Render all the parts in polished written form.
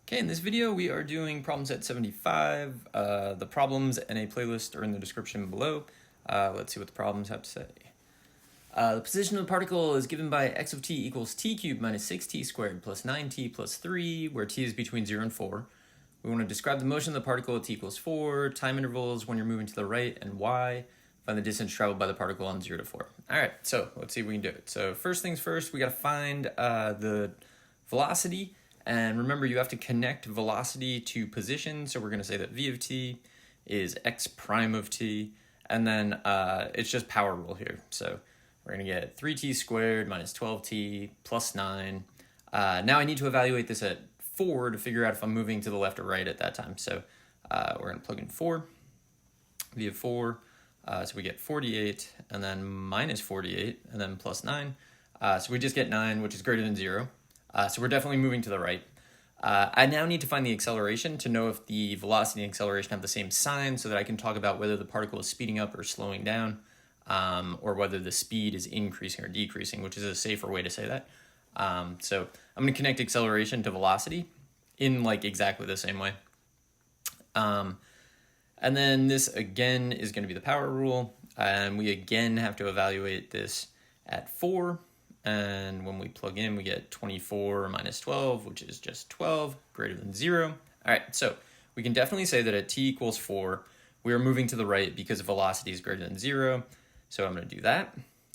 Okay, in this video we are doing problem set 75. The problems and a playlist are in the description below. Let's see what the problems have to say. The position of the particle is given by x of t equals t cubed minus 6t squared plus 9t plus 3, where t is between 0 and 4. We want to describe the motion of the particle at t equals 4, time intervals when you're moving to the right, and y. Find the distance traveled by the particle on 0 to 4. All right, so let's see if we can do it. So first things first, we got to find the velocity. And remember, you have to connect velocity to position. So we're going to say that v of t is x prime of t. And then it's just power rule here. So we're going to get 3t squared minus 12t plus 9. Now I need to evaluate this at 4 to figure out if I'm moving to the left or right at that time. So we're going to plug in 4, v of 4. So we get 48, and then minus 48, and then plus 9. So we just get 9, which is greater than 0. So we're definitely moving to the right. I now need to find the acceleration to know if the velocity and acceleration have the same sign so that I can talk about whether the particle is speeding up or slowing down, or whether the speed is increasing or decreasing, which is a safer way to say that. So I'm going to connect acceleration to velocity in like exactly the same way. And then this again is going to be the power rule, and we again have to evaluate this at 4. And when we plug in, we get 24 minus 12, which is just 12, greater than 0. All right, so we can definitely say that at t equals 4, we are moving to the right because velocity is greater than 0. So I'm going to do that.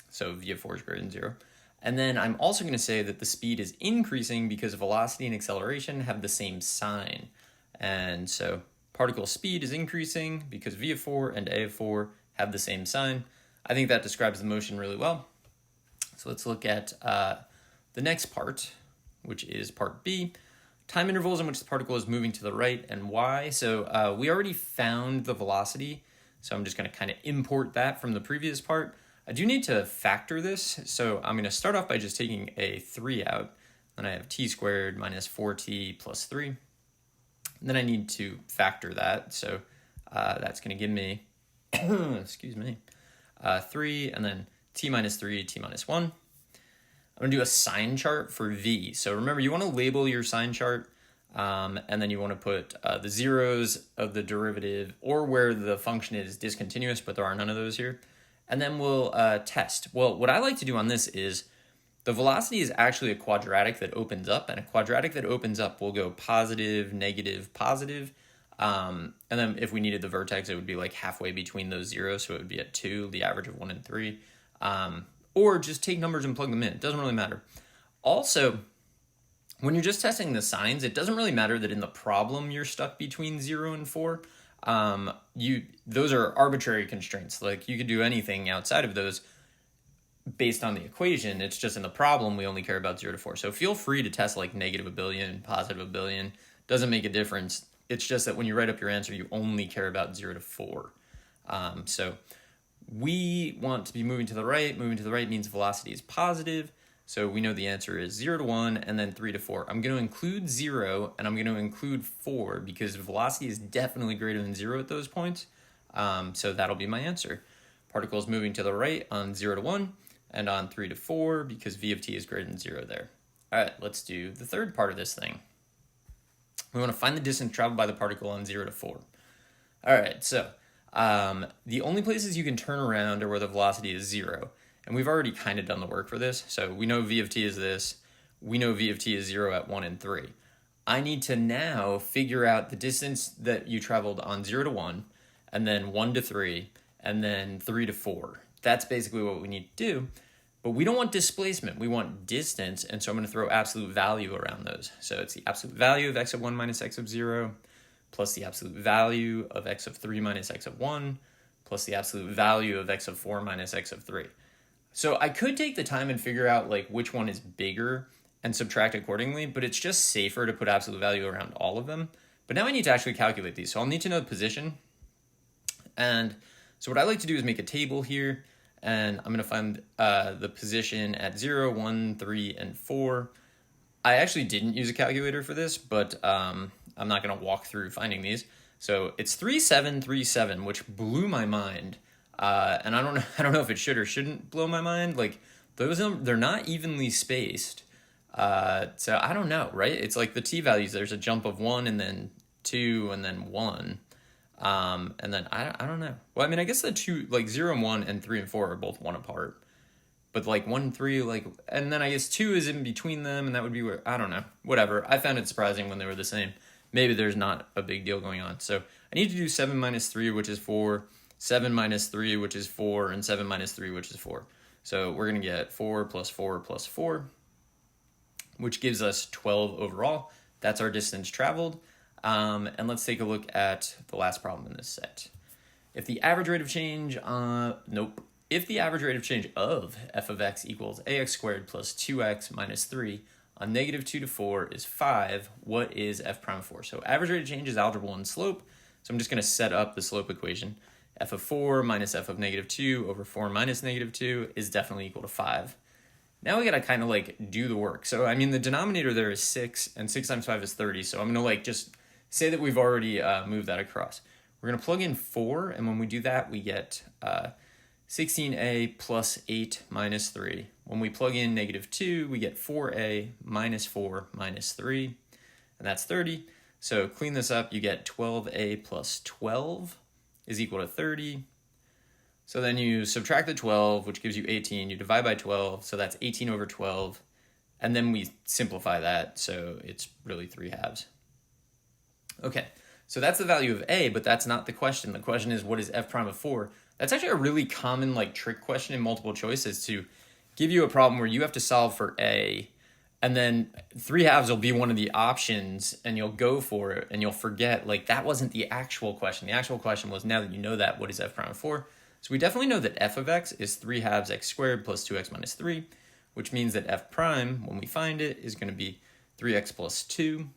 So v of 4 is greater than 0. And then I'm also going to say that the speed is increasing because velocity and acceleration have the same sign. And so particle speed is increasing because v of 4 and a of 4 have the same sign. I think that describes the motion really well. So let's look at the next part, which is part B, time intervals in which the particle is moving to the right and y. So we already found the velocity, so I'm just going to kind of import that from the previous part. I do need to factor this, so I'm going to start off by just taking a 3 out. Then I have t squared minus 4t plus 3. And then I need to factor that, so that's going to give me, excuse me, 3, and then t minus 3, t minus 1. I'm going to do a sign chart for v. So remember, you want to label your sign chart, and then you want to put the zeros of the derivative or where the function is discontinuous, but there are none of those here. And then we'll test. Well, what I like to do on this is the velocity is actually a quadratic that opens up, and a quadratic that opens up will go positive, negative, positive. And then if we needed the vertex, it would be like halfway between those zeros, so it would be at 2, the average of 1 and 3. Or just take numbers and plug them in. It doesn't really matter. Also, when you're just testing the signs, it doesn't really matter that in the problem you're stuck between 0 and 4. Those are arbitrary constraints. Like you could do anything outside of those based on the equation. It's just in the problem we only care about 0 to 4. So feel free to test like negative a billion, positive a billion. Doesn't make a difference. It's just that when you write up your answer, you only care about 0 to 4. So we want to be moving to the right. Moving to the right means velocity is positive. So we know the answer is 0 to 1 and then 3 to 4. I'm going to include 0 and I'm going to include 4 because velocity is definitely greater than 0 at those points. So that'll be my answer. Particle is moving to the right on 0 to 1 and on 3 to 4 because v of t is greater than 0 there. All right, let's do the third part of this thing. We want to find the distance traveled by the particle on 0 to 4. All right, so the only places you can turn around are where the velocity is 0. And we've already kind of done the work for this. So we know v of t is this. We know v of t is 0 at 1 and 3. I need to now figure out the distance that you traveled on 0 to 1, and then 1 to 3, and then 3 to 4. That's basically what we need to do. But we don't want displacement. We want distance. And so I'm going to throw absolute value around those. So it's the absolute value of x of 1 minus x of 0, plus the absolute value of x of 3 minus x of 1, plus the absolute value of x of 4 minus x of 3. So I could take the time and figure out like which one is bigger and subtract accordingly, but it's just safer to put absolute value around all of them. But now I need to actually calculate these. So I'll need to know the position. And so what I like to do is make a table here, and I'm going to find the position at 0, 1, 3, and 4. I actually didn't use a calculator for this, but I'm not going to walk through finding these. So it's 3, 7, 3, 7, which blew my mind. And I don't know if it should or shouldn't blow my mind. Like those, they're not evenly spaced. So I don't know, right? It's like the t-values, there's a jump of 1 and then 2 and then 1. And then I don't know. Well, I mean, I guess the two, like 0 and 1 and 3 and 4 are both 1 apart. But like 1 and 3, like, and then I guess 2 is in between them, and that would be where, I don't know. Whatever. I found it surprising when they were the same. Maybe there's not a big deal going on. So I need to do 7 minus 3, which is 4, 7 minus 3, which is 4, and 7 minus 3, which is 4. So we're going to get 4 plus 4 plus 4, which gives us 12 overall. That's our distance traveled. And let's take a look at the last problem in this set. If the average rate of change, If the average rate of change of f of x equals ax squared plus 2x minus 3 on negative 2 to 4 is 5, what is f prime of 4? So average rate of change is algebra 1 slope. So I'm just going to set up the slope equation. F of 4 minus f of negative 2 over 4 minus negative 2 is definitely equal to 5. Now we got to kind of like do the work. So I mean, the denominator there is 6, and 6 times 5 is 30. So I'm going to like just say that we've already moved that across. We're going to plug in 4, and when we do that, we get 16a plus 8 minus 3. When we plug in negative 2, we get 4a minus 4 minus 3, and that's 30. So clean this up, you get 12a plus 12 is equal to 30. So then you subtract the 12, which gives you 18. You divide by 12, so that's 18 over 12. And then we simplify that, so it's really 3/2. Okay, so that's the value of a, but that's not the question. The question is, what is f prime of 4? That's actually a really common like trick question in multiple choice, is to give you a problem where you have to solve for a, and then 3/2 will be one of the options, and you'll go for it, and you'll forget, like, that wasn't the actual question. The actual question was, now that you know that, what is f prime of 4? So we definitely know that f of x is 3/2 x squared plus 2x minus 3, which means that f prime, when we find it, is going to be 3x plus 2.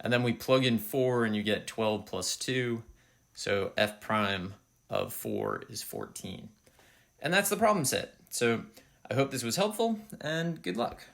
And then we plug in 4, and you get 12 plus 2. So f prime of 4 is 14. And that's the problem set. So I hope this was helpful, and good luck.